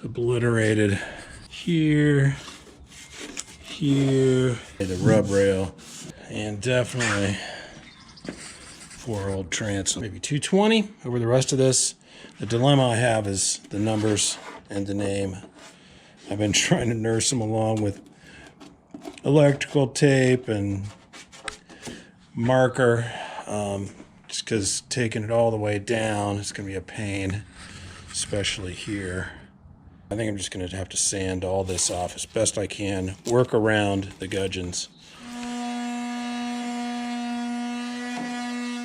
Obliterated here, here, the rub rail, and definitely 4-old transom. Maybe 220 over the rest of this. The dilemma I have is the numbers and the name. I've been trying to nurse them along with electrical tape and marker, just because taking it all the way down is going to be a pain, especially here. I think I'm just going to have to sand all this off as best I can, work around the gudgeons.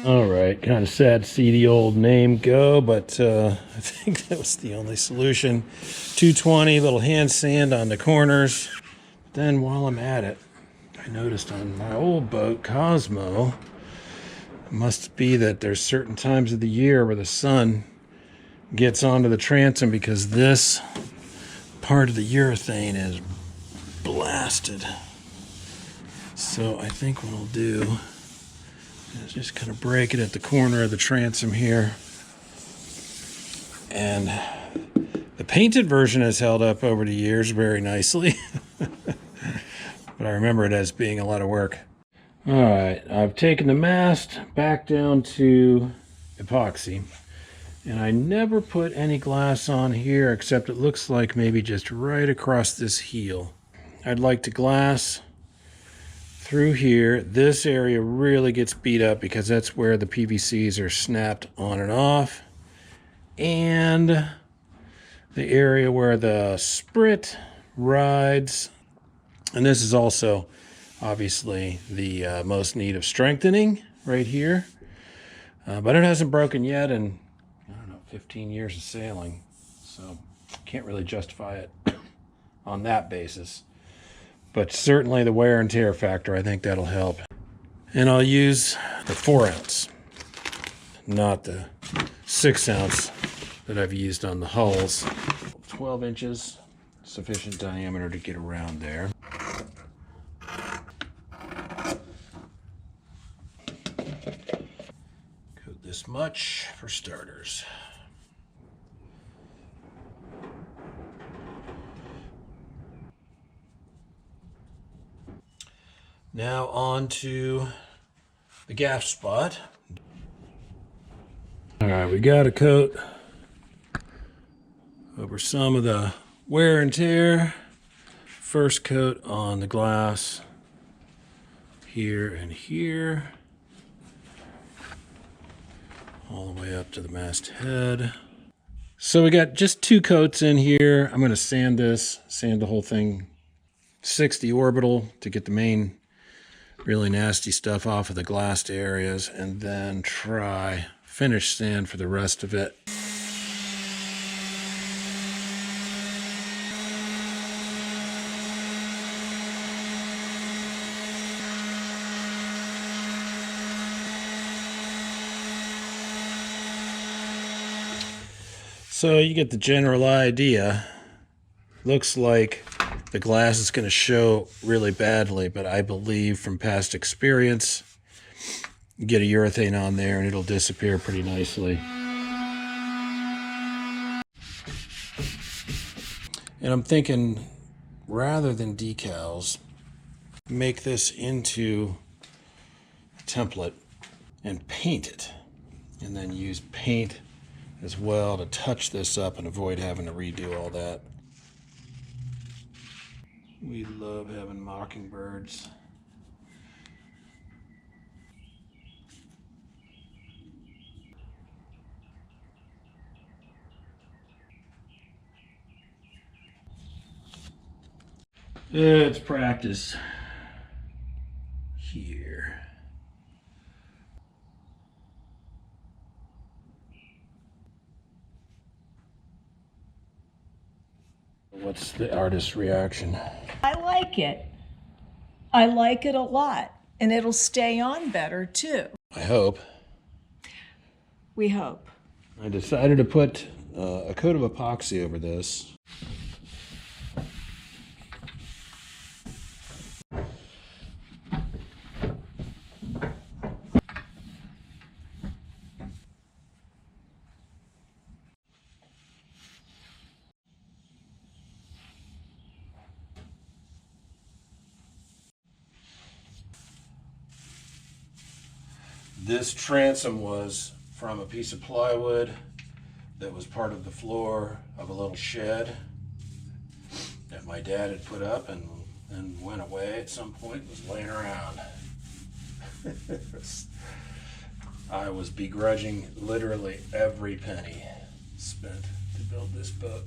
All right, kind of sad to see the old name go, but I think that was the only solution. 220, little hand sand on the corners. Then while I'm at it, I noticed on my old boat, Cosmo, it must be that there's certain times of the year where the sun gets onto the transom because this part of the urethane is blasted. So I think what I'll do is just kind of break it at the corner of the transom here. And the painted version has held up over the years very nicely. But I remember it as being a lot of work. All right, I've taken the mast back down to epoxy. And I never put any glass on here, except it looks like maybe just right across this heel. I'd like to glass through here. This area really gets beat up because that's where the PVCs are snapped on and off. And the area where the sprit rides. And this is also obviously the most need of strengthening right here. But it hasn't broken yet in, I don't know, 15 years of sailing. So can't really justify it on that basis. But certainly the wear and tear factor, I think that'll help. And I'll use the 4-ounce, not the 6-ounce that I've used on the hulls. 12 inches, sufficient diameter to get around there. Coat this much for starters. Now on to the gaff spot. All right, we got a coat over some of the wear and tear. First coat on the glass here and here. All the way up to the masthead. So we got just 2 coats in here. I'm going to sand the whole thing 60 orbital to get the main really nasty stuff off of the glassed areas, and then try finish sand for the rest of it. So you get the general idea. Looks like the glass is going to show really badly, but I believe from past experience, you get a urethane on there and it'll disappear pretty nicely. And I'm thinking, rather than decals, make this into a template and paint it. And then use paint as well to touch this up and avoid having to redo all that. We love having mockingbirds. It's practice here. What's the artist's reaction? I like it. I like it a lot, and it'll stay on better too. I hope. We hope. I decided to put a coat of epoxy over this. This transom was from a piece of plywood that was part of the floor of a little shed that my dad had put up and went away at some point, was laying around. I was begrudging literally every penny spent to build this boat.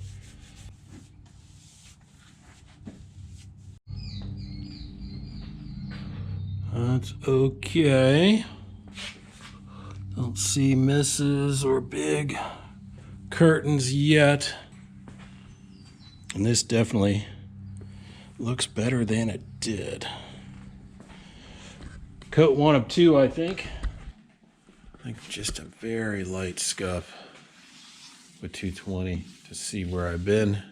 That's okay. Don't see misses or big curtains yet. And this definitely looks better than it did. Coat 1 of 2, I think. I think just a very light scuff with 220 to see where I've been.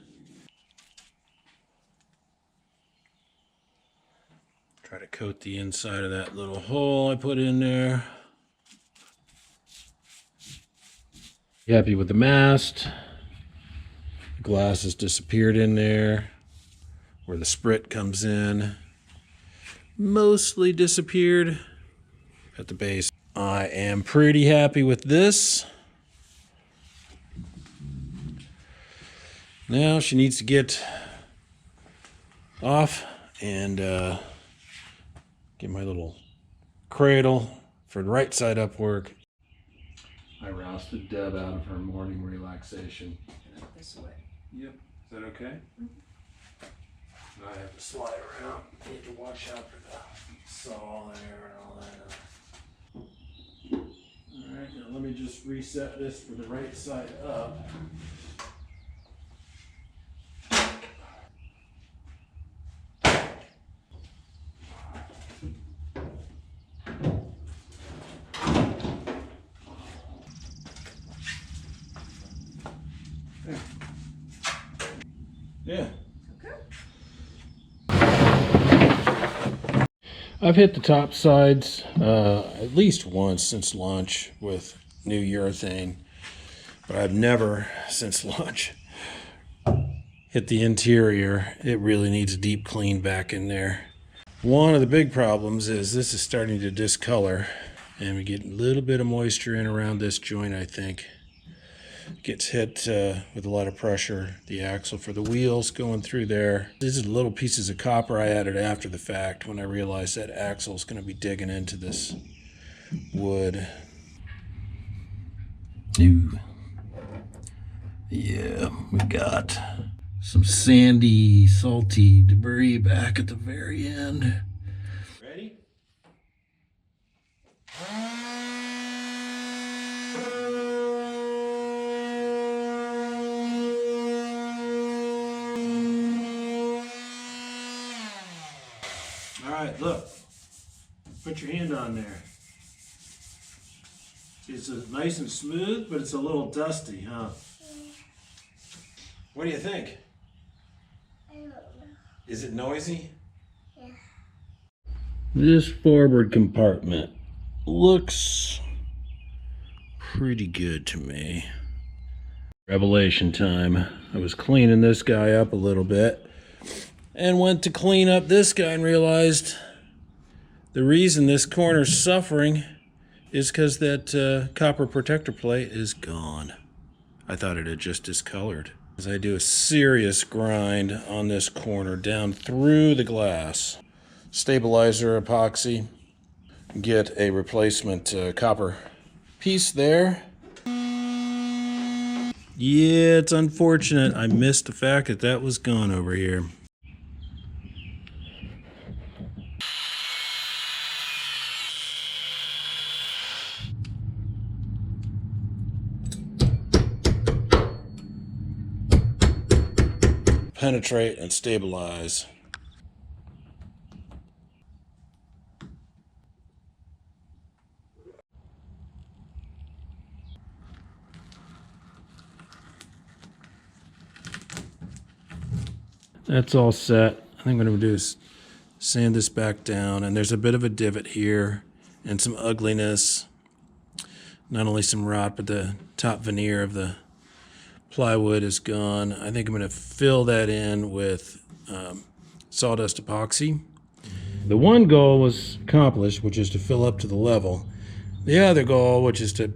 Try to coat the inside of that little hole I put in there. Happy with the mast. The glass has disappeared in there where the sprit comes in. Mostly disappeared at the base. I am pretty happy with this. Now she needs to get off and get my little cradle for the right side up work. I rousted Deb out of her morning relaxation. This way. Yep. Is that okay? Mm-hmm. I have to slide around. Need to watch out for the saw there and all that. Alright, now let me just reset this for the right side up. Yeah. I've hit the top sides at least once since launch with new urethane, but I've never since launch hit the interior. It really needs a deep clean back in there. One of the big problems is this is starting to discolor, and we get a little bit of moisture in around this joint, I think. Gets hit with a lot of pressure. The axle for the wheels going through there. These are the little pieces of copper I added after the fact when I realized that axle is going to be digging into this wood. Ooh. Yeah, we got some sandy, salty debris back at the very end. Ready? All right, look. Put your hand on there. It's nice and smooth, but it's a little dusty, huh? What do you think? I don't know. Is it noisy? Yeah. This forward compartment looks pretty good to me. Revelation time. I was cleaning this guy up a little bit and went to clean up this guy and realized the reason this corner's suffering is because that copper protector plate is gone. I thought it had just discolored. As I do a serious grind on this corner down through the glass, stabilizer epoxy, get a replacement copper piece there. Yeah, it's unfortunate I missed the fact that that was gone over here. Penetrate and stabilize. That's all set. I think what I'm going to do is sand this back down, and there's a bit of a divot here and some ugliness. Not only some rot, but the top veneer of the plywood is gone. I think I'm going to fill that in with sawdust epoxy. The one goal was accomplished, which is to fill up to the level. The other goal, which is to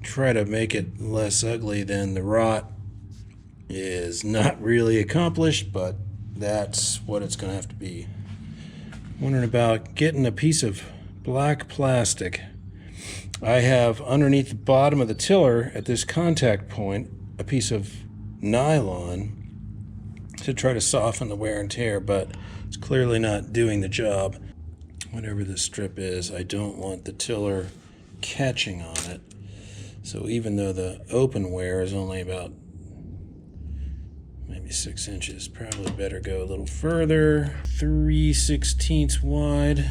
try to make it less ugly than the rot, is not really accomplished, but that's what it's going to have to be. Wondering about getting a piece of black plastic. I have underneath the bottom of the tiller at this contact point a piece of nylon to try to soften the wear and tear, but it's clearly not doing the job. Whatever this strip is, I don't want the tiller catching on it. So even though the open wear is only about maybe 6 inches, probably better go a little further. 3/16 wide.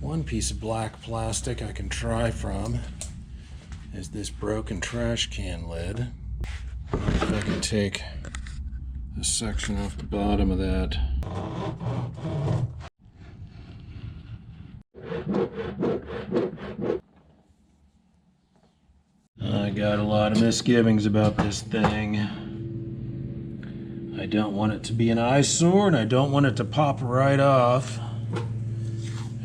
One piece of black plastic I can try from is this broken trash can lid. If I can take a section off the bottom of that. I got a lot of misgivings about this thing. I don't want it to be an eyesore, and I don't want it to pop right off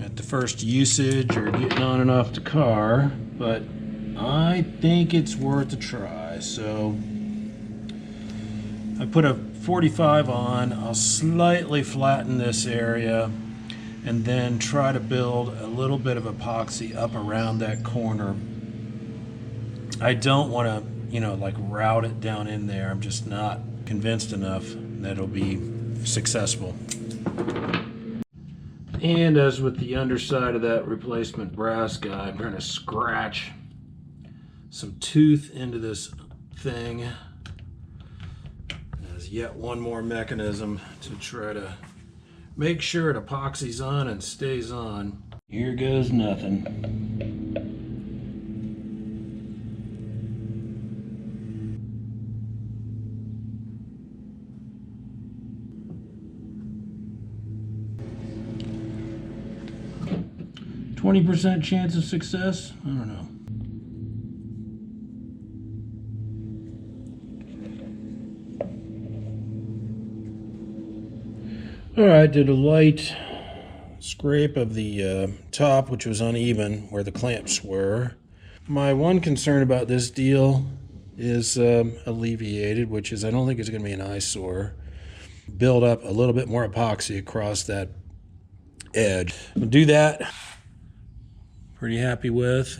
at the first usage or getting on and off the car, but I think it's worth a try. So I put a 45 on. I'll slightly flatten this area and then try to build a little bit of epoxy up around that corner. I don't want to, like route it down in there. I'm just not convinced enough that it'll be successful. And as with the underside of that replacement brass guy, I'm trying to scratch some tooth into this thing as yet one more mechanism to try to make sure it epoxies on and stays on. Here goes nothing. 20% chance of success? I don't know. Alright, did a light scrape of the top, which was uneven where the clamps were. My one concern about this deal is alleviated, which is I don't think it's going to be an eyesore. Build up a little bit more epoxy across that edge. I'll do that. Pretty happy with.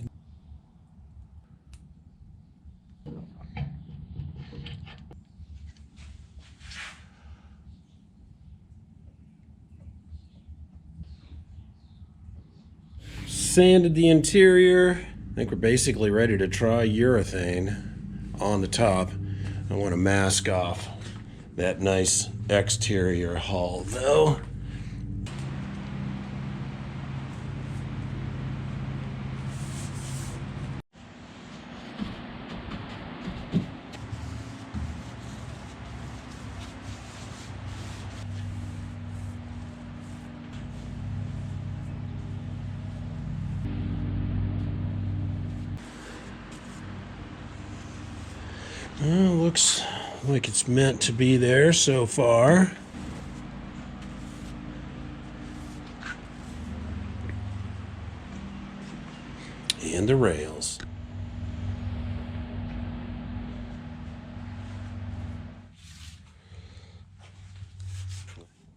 Sanded the interior. I think we're basically ready to try urethane on the top. I want to mask off that nice exterior hull though. Looks like it's meant to be there so far. And the rails.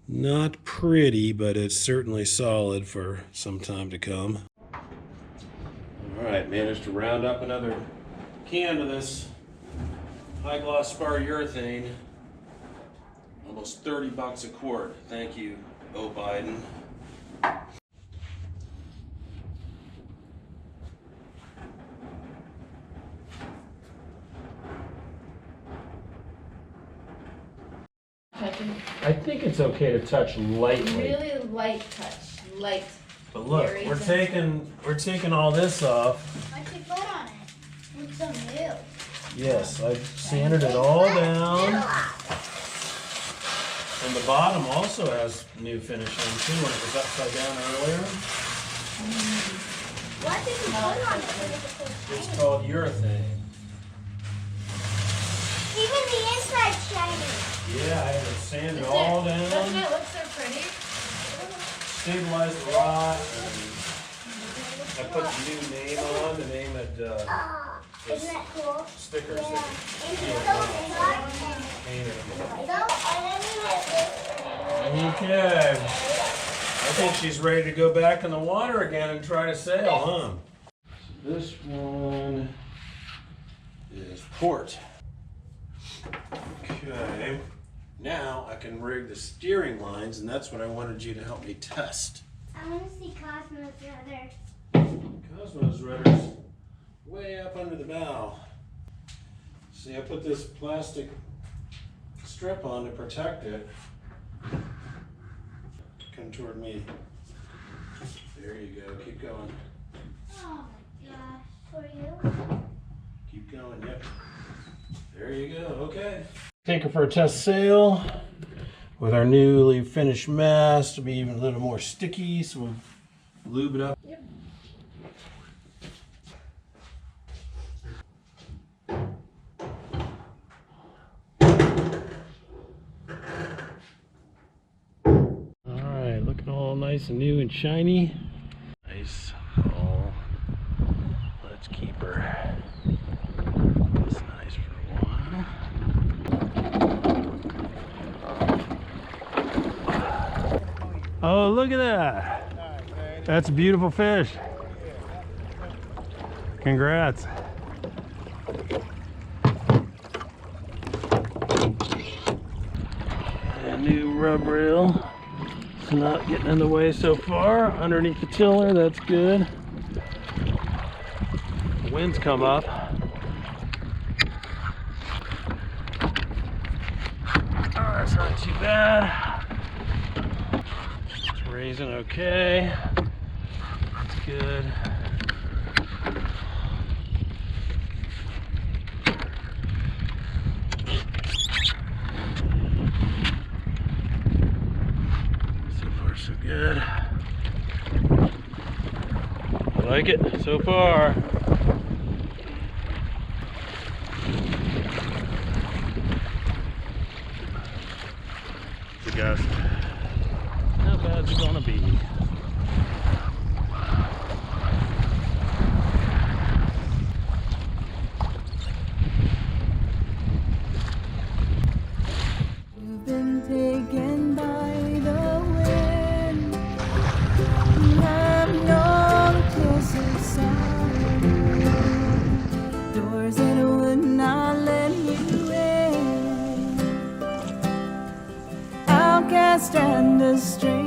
Not pretty, but it's certainly solid for some time to come. All right, managed to round up another can of this high gloss spar urethane. Almost 30 bucks a quart. Thank you, oh Biden. I think it's okay to touch lightly. Really light touch, light. But look, we're taking all this off. Why'd you put on it? Looks so new. Yes, I've sanded it all down. And the bottom also has new finish on too when it was upside down earlier. What did you put on it? It's called urethane. Even the inside's shiny. Yeah, I had it sanded all Doesn't down, it look so pretty? stabilized the rot, and I put the new name on, the name that Isn't that cool? stickers Yeah. that And you it's know, so hard. painted them. No, and then you have this. Okay. I think she's ready to go back in the water again and try to sail, huh? So this one is port. Okay. Now I can rig the steering lines, and that's what I wanted you to help me test. I want to see Cosmo's rudder. Cosmo's rudder's way up under the bow. See, I put this plastic strip on to protect it. Come toward me. There you go. Keep going. Oh my gosh. For you? Keep going. Yep. There you go. Okay. Take her for a test sail with our newly finished mast. It'll be even a little more sticky, so we'll lube it up. Yep. Alright, looking all nice and new and shiny. Nice. Oh, let's keep her this nice for a while. Oh, look at that. That's a beautiful fish. Congrats. A new rub reel. It's not getting in the way so far. Underneath the tiller, that's good. The winds come up. Oh, that's not too bad. It's raising okay. That's good. So far, so good. I like it so far. The gust. How bad's it gonna be? You've been taken by the wind. I'm no closer side. Doors that would not let you in. Outcast and a stranger.